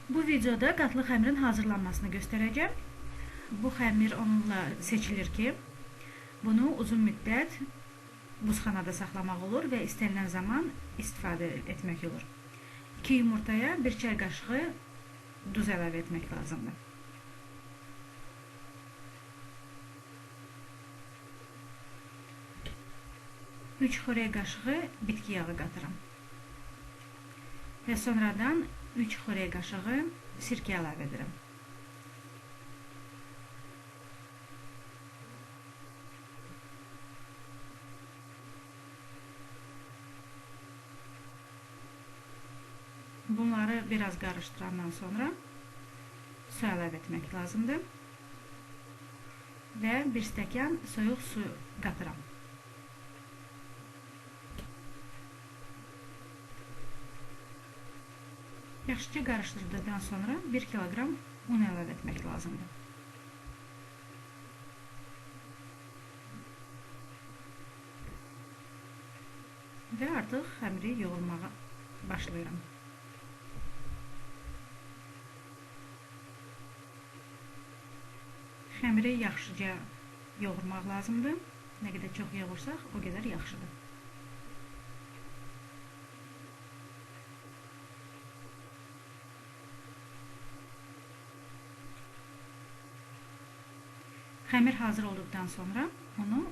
Bu videoda qatlı xəmirin hazırlanmasını göstərəcəm. Bu xəmir onunla seçilir ki, bunu uzun müddət buzxanada saxlamaq olur və istənilən zaman istifadə etmək olur. 2 yumurtaya 1 çay qaşığı duz əlavə etmək lazımdır. Üç xörək qaşığı bitki yağı qatıram. Və sonradan 3 xörək qaşığı sirkə əlavə edirəm. Bunları biraz qarışdırandan sonra su əlavə etmək lazımdır. Və 1 stəkan soyuq su qatıram. Yaxşıca qarışdırdıqdan sonra 1 kiloqram un əlavə etmək lazımdır. Və artıq xəmiri yoğurmağa başlayıram. Xəmiri yaxşıca yoğurmaq lazımdır. Nə qədər çox yoğursaq, o qədər yaxşıdır. Xəmir hazır olduqdan sonra onu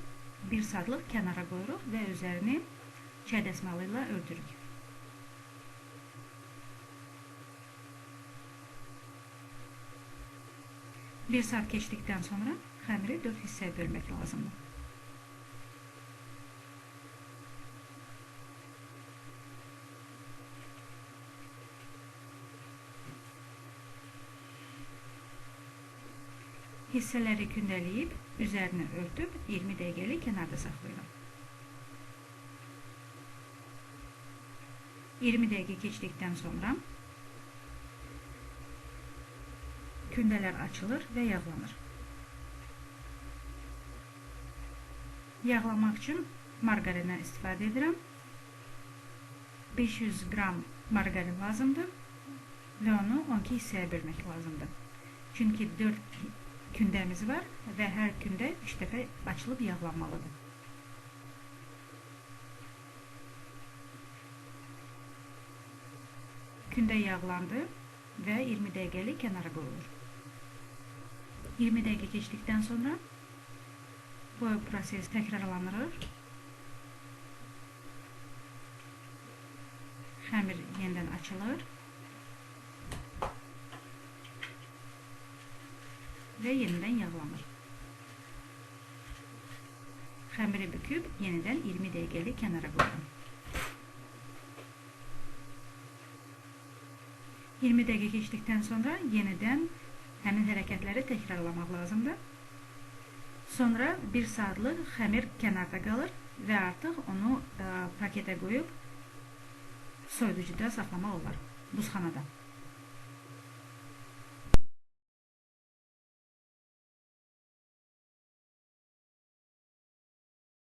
1 saatlıq kənara qoyuruq və üzərini çay dəsmalı ilə örtürük. Bir saat keçdikdən sonra xəmiri 4 hissəyə bölmək lazımdır. Hissələri kündələyib, üzərini örtüb 20 dəqiqəlik kənarda saxlayıram. 20 dəqiqə keçdikdən sonra kündələr açılır və yağlanır. Yağlamaq üçün marqarindən istifadə edirəm. 500 qram marqarin lazımdır və onu 12 hissəyə bölmək lazımdır. Çünki 4 kündəmiz var və hər kündə 3 dəfə açılıb yağlanmalıdır. Kündə yağlandı və 20 dəqiqəlik kənara qoyulur. 20 dəqiqə keçdikdən sonra bu proses təkrarlanır. Xəmir yenidən açılır və yenidən yağlanır. Xəmiri büküb yenidən 20 dəqiqəlik kənara qoyuram. 20 dəqiqə keçdikdən sonra yenidən həmin hərəkətləri təkrarlamaq lazımdır. Sonra 1 saatlıq xəmir kənarda qalır və artıq onu paketə qoyub soyuducuda saxlamaq olar, buzxanada.